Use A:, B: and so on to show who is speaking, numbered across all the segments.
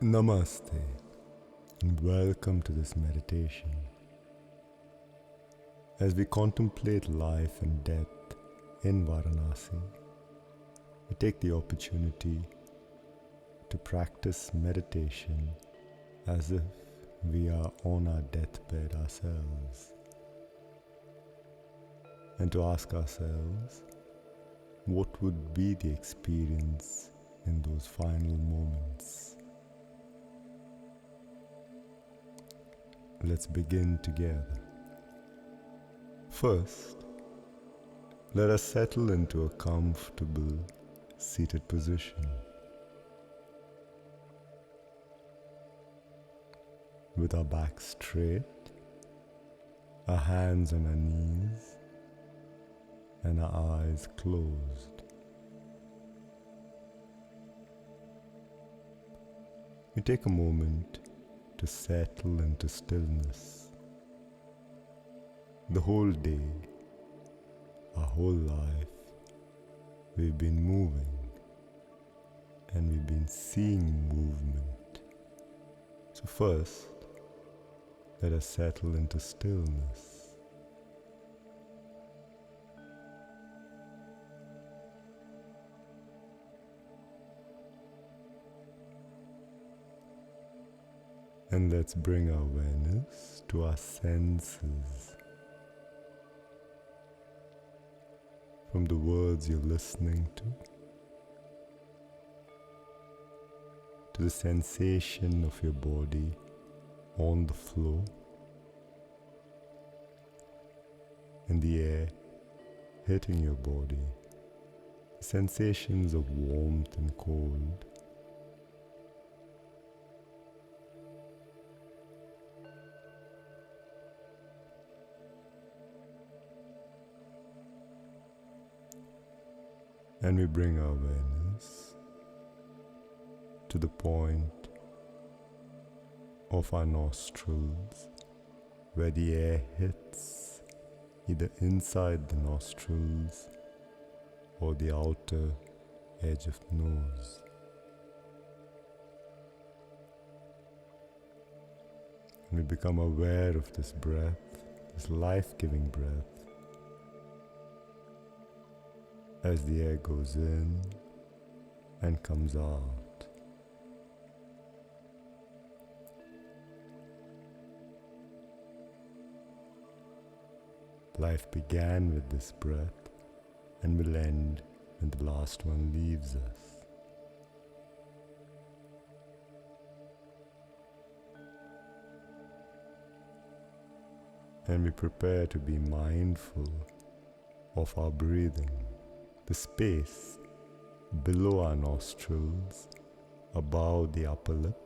A: Namaste and welcome to this meditation. As we contemplate life and death in Varanasi, we take the opportunity to practice meditation as if we are on our deathbed ourselves, and to ask ourselves what would be the experience in those final moments. Let's begin together. First, let us settle into a comfortable seated position. With our back straight, our hands on our knees, and our eyes closed. We take a moment to settle into stillness. The whole day, our whole life, we've been moving and we've been seeing movement. So first, let us settle into stillness. And let's bring our awareness to our senses. From the words you're listening to the sensation of your body on the floor, and the air hitting your body, the sensations of warmth and cold. And we bring our awareness to the point of our nostrils, where the air hits either inside the nostrils or the outer edge of the nose. And we become aware of this breath, this life-giving breath, as the air goes in and comes out. Life began with this breath and will end when the last one leaves us. And we prepare to be mindful of our breathing. The space below our nostrils, above the upper lip.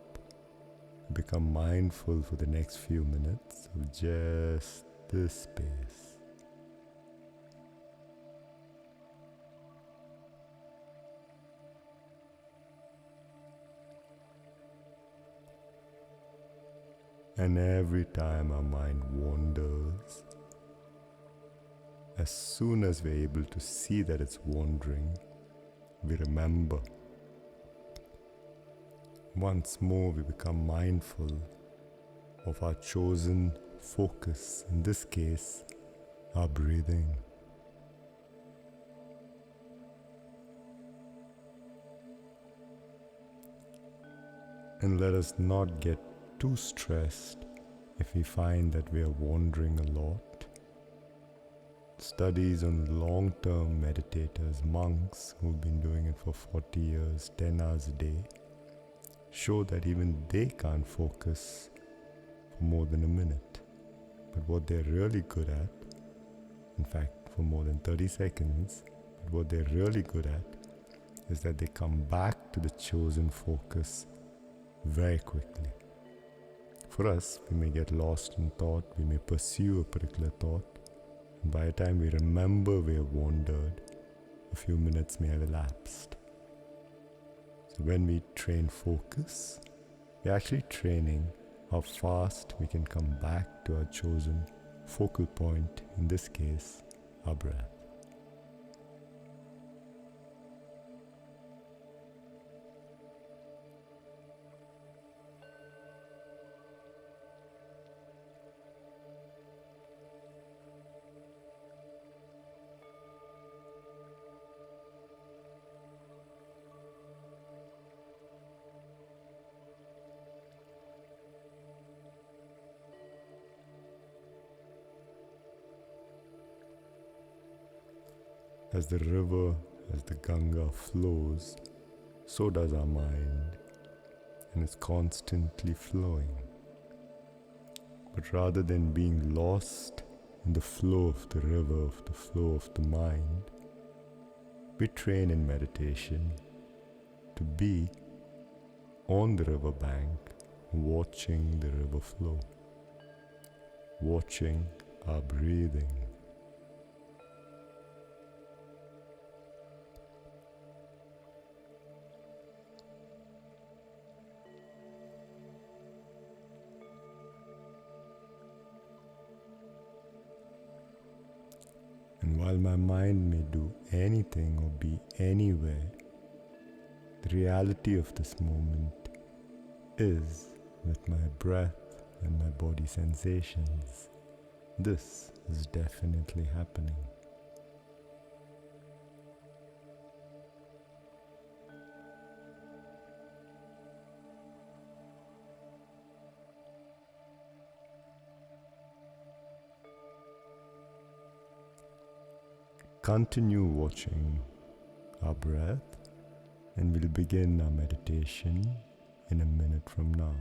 A: Become mindful for the next few minutes of just this space. And every time our mind wanders, as soon as we're able to see that it's wandering, we remember. Once more we become mindful of our chosen focus, in this case, our breathing. And let us not get too stressed if we find that we are wandering a lot. Studies on long-term meditators, monks who've been doing it for 40 years, 10 hours a day, show that even they can't focus for more than a minute. But what they're really good at, in fact for more than 30 seconds, but what they're really good at is that they come back to the chosen focus very quickly. For us, we may get lost in thought, we may pursue a particular thought, and by the time we remember we have wandered, a few minutes may have elapsed. So when we train focus, we're actually training how fast we can come back to our chosen focal point, in this case, our breath. As the river, as the Ganga flows, so does our mind, and is constantly flowing. But rather than being lost in the flow of the river, of the flow of the mind, we train in meditation to be on the river bank, watching the river flow, watching our breathing. And while my mind may do anything or be anywhere, the reality of this moment is with my breath and my body sensations. This is definitely happening. Continue watching our breath, and we'll begin our meditation in a minute from now.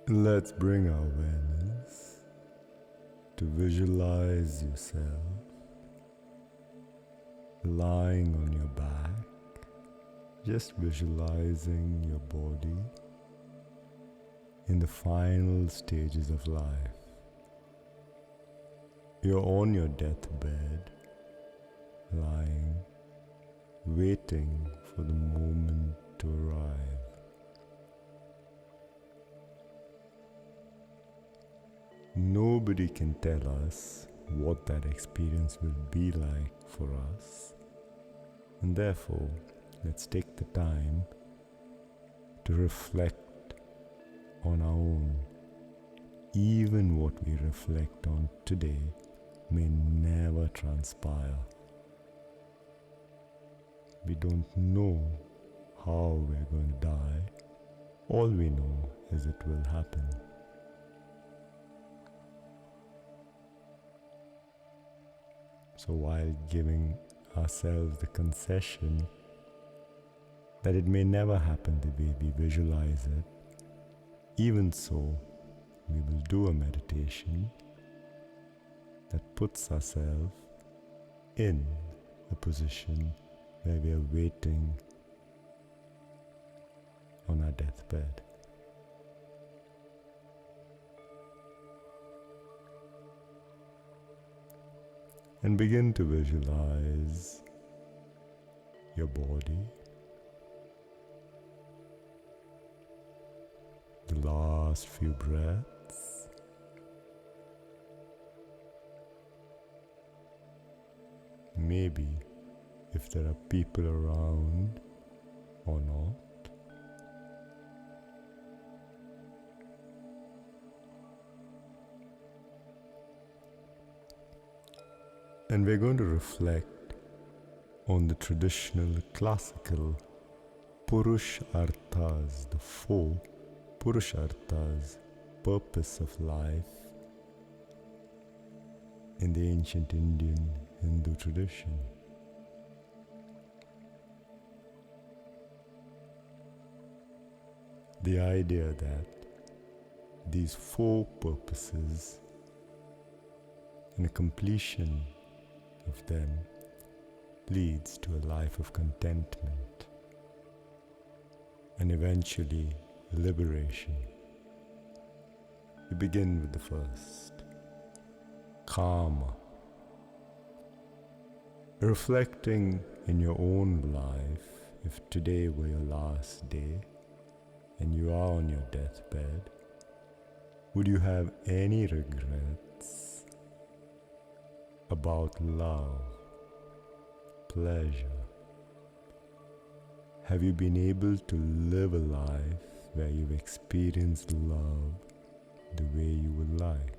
A: Let's bring our awareness to visualize yourself lying on your back, just visualizing your body in the final stages of life. You're on your deathbed, lying, waiting for the moment to arrive. Nobody can tell us what that experience will be like for us, and therefore let's take the time to reflect on our own. Even what we reflect on today may never transpire. We don't know how we're going to die. All we know is it will happen. So while giving ourselves the concession that it may never happen the way we visualize it, even so, we will do a meditation that puts ourselves in a position where we are waiting on our deathbed. And begin to visualize your body, the last few breaths, maybe if there are people around or not. And we're going to reflect on the traditional classical Purusharthas, the four Purusharthas, purpose of life in the ancient Indian Hindu tradition. The idea that these four purposes and a completion of them leads to a life of contentment and eventually liberation. We begin with the first, karma. Reflecting in your own life, if today were your last day and you are on your deathbed, would you have any regrets about love, pleasure? Have you been able to live a life where you've experienced love the way you would like?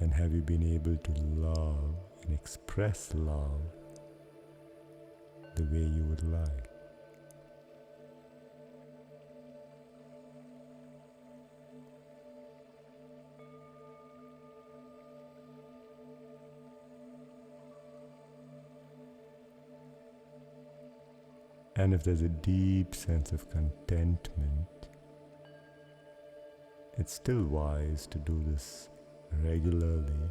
A: And have you been able to love and express love the way you would like? And if there's a deep sense of contentment, it's still wise to do this regularly.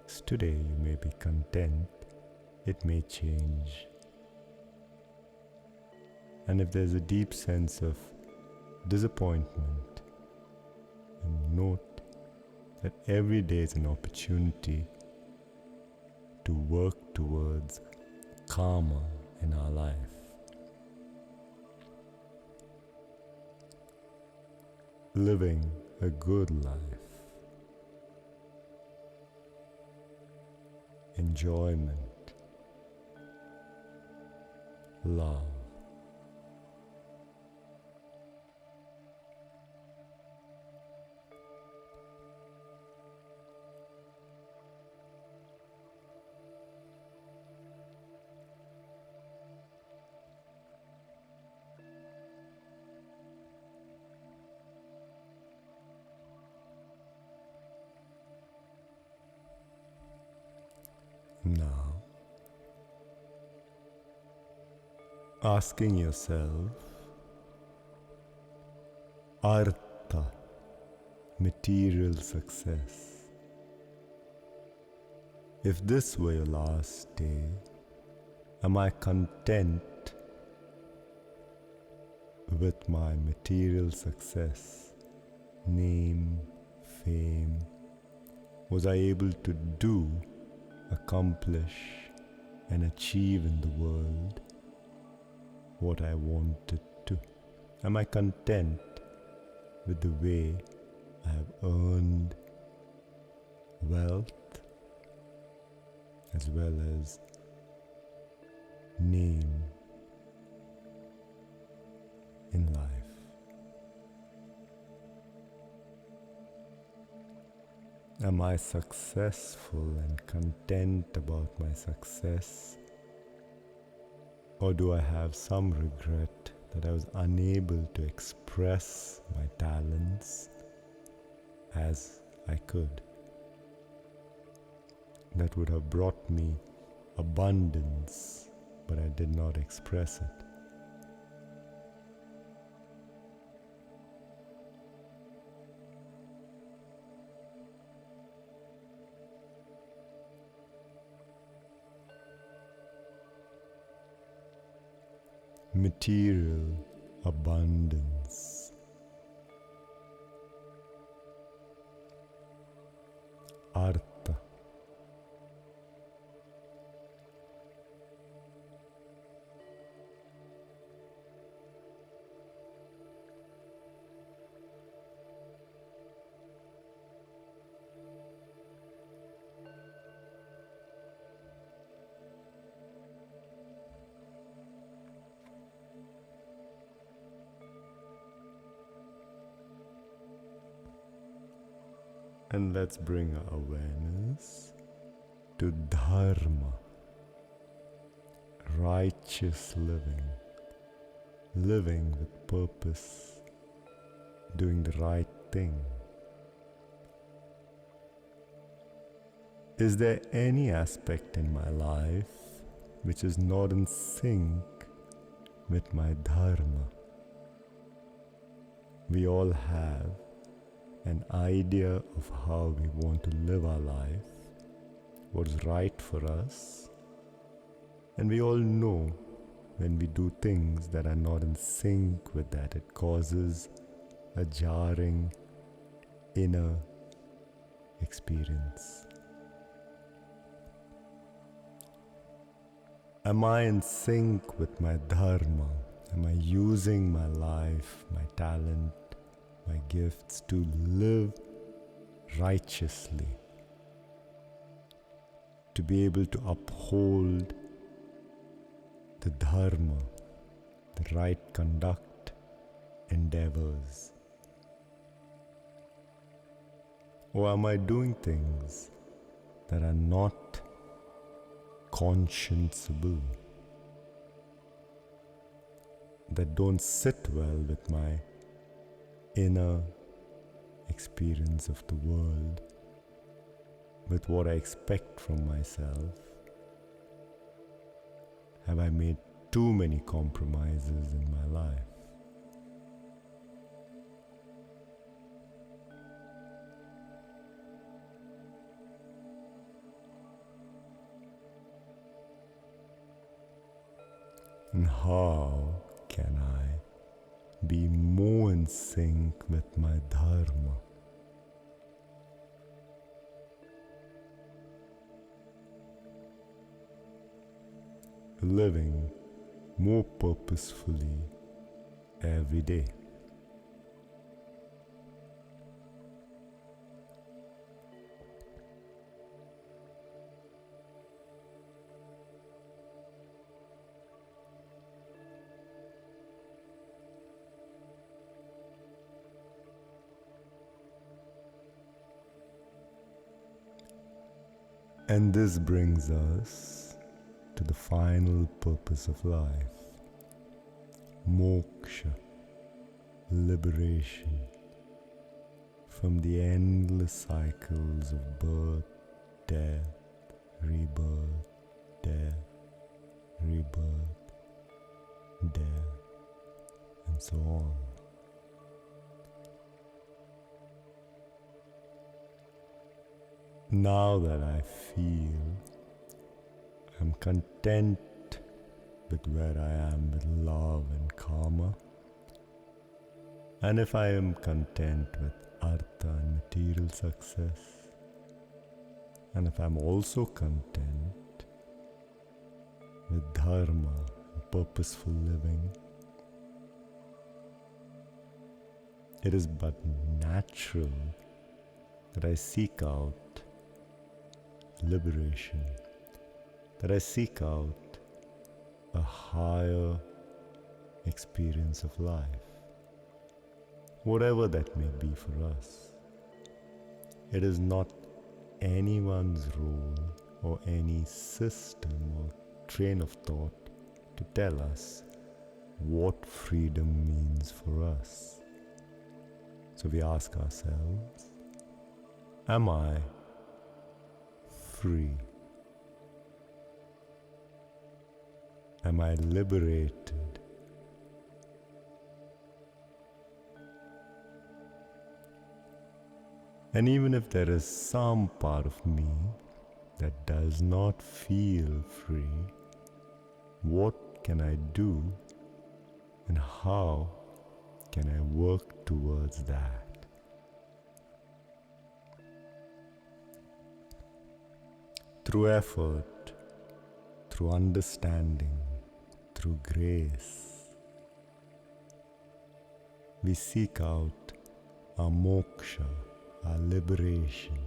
A: So today you may be content, it may change. And if there's a deep sense of disappointment, note that every day is an opportunity to work towards karma in our life. Living a good life, enjoyment, love. Now, asking yourself, artha, material success. If this were your last day, am I content with my material success, name, fame? Was I able to do, accomplish and achieve in the world what I wanted to? Am I content with the way I have earned wealth as well as name in life? Am I successful and content about my success? Or do I have some regret that I was unable to express my talents as I could? That would have brought me abundance, but I did not express it. Material abundance, artha, And let's bring our awareness to dharma, righteous living, living with purpose, doing the right thing. Is there any aspect in my life which is not in sync with my dharma? We all have an idea of how we want to live our life, what's right for us, and we all know when we do things that are not in sync with that, it causes a jarring inner experience. Am I in sync with my dharma? Am I using my life, my talent, my gifts to live righteously? To be able to uphold the dharma, the right conduct, endeavors? Or am I doing things that are not conscienceable, that don't sit well with my inner experience of the world, with what I expect from myself? Have I made too many compromises in my life? And how can I be more in sync with my dharma? Living more purposefully every day. And this brings us to the final purpose of life, moksha, liberation from the endless cycles of birth, death, rebirth, death, rebirth, death, and so on. Now that I feel I'm content with where I am with love and karma, and if I am content with artha and material success, and if I'm also content with dharma and purposeful living, it is but natural that I seek out liberation, that I seek out a higher experience of life, whatever that may be for us. It is not anyone's role or any system or train of thought to tell us what freedom means for us. So we ask ourselves, am I free? Am I liberated? And even if there is some part of me that does not feel free, what can I do and how can I work towards that? Through effort, through understanding, through grace, we seek out our moksha, our liberation.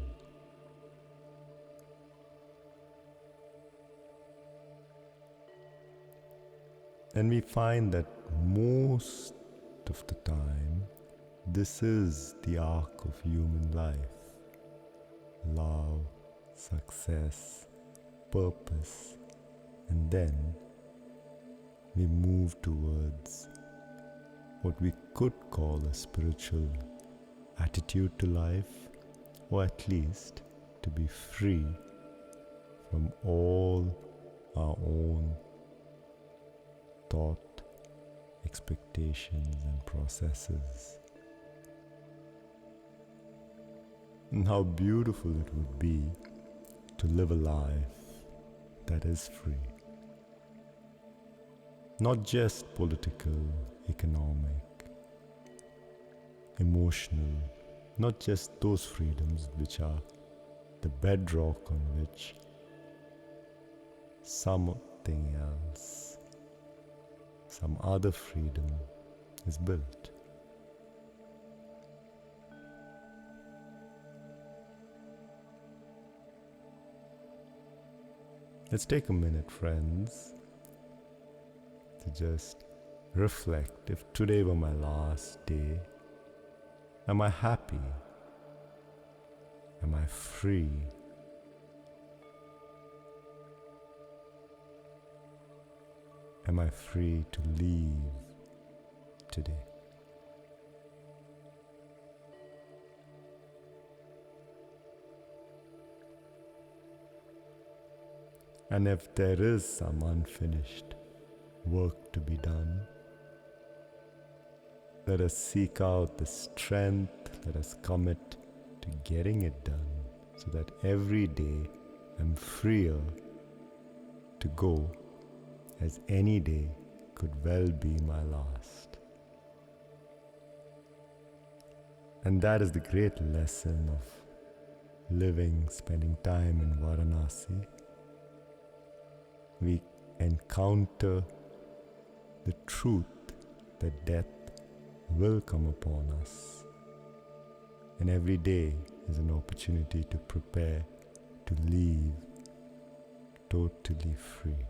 A: And we find that most of the time, this is the arc of human life. love, success, purpose, and then we move towards what we could call a spiritual attitude to life, or at least to be free from all our own thought, expectations, and processes. And how beautiful it would be to live a life that is free. Not just political, economic, emotional, not just those freedoms which are the bedrock on which something else, some other freedom is built. Let's take a minute, friends, to just reflect. If today were my last day, am I happy? Am I free? Am I free to leave today? And if there is some unfinished work to be done, let us seek out the strength, let us commit to getting it done, so that every day I'm freer to go, as any day could well be my last. And that is the great lesson of living, spending time in Varanasi. We encounter the truth that death will come upon us. And every day is an opportunity to prepare to leave totally free.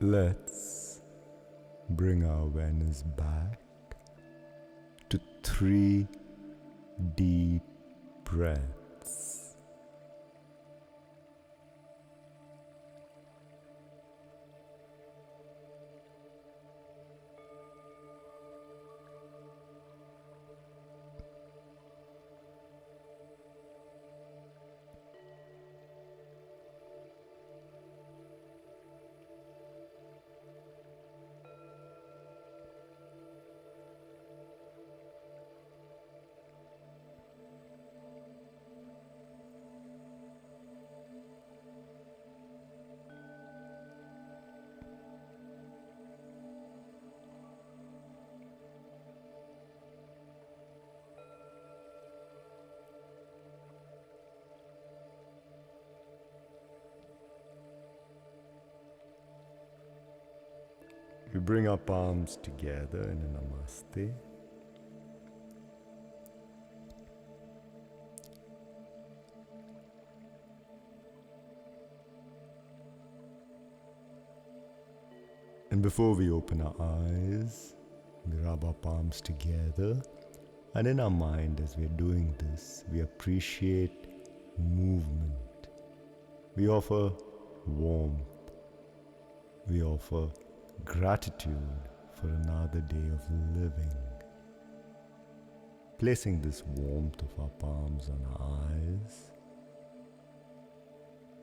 A: Let's bring our awareness back to 3 deep breaths. We bring our palms together in a namaste. And before we open our eyes, we rub our palms together, and in our mind, as we are doing this, we appreciate movement. We offer warmth. We offer gratitude for another day of living. Placing this warmth of our palms on our eyes,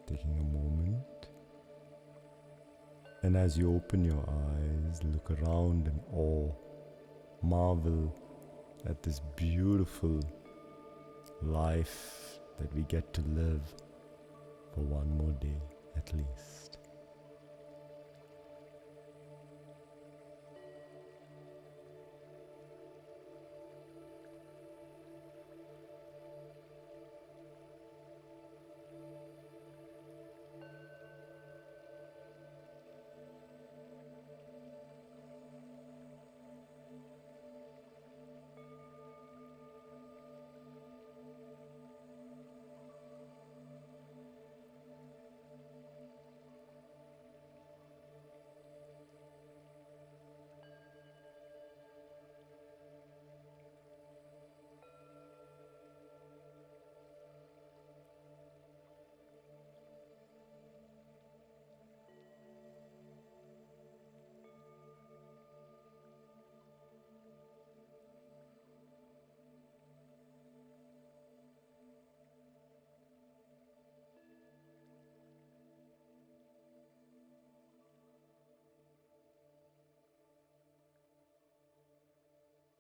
A: taking a moment. And as you open your eyes, look around in awe, marvel at this beautiful life that we get to live for one more day.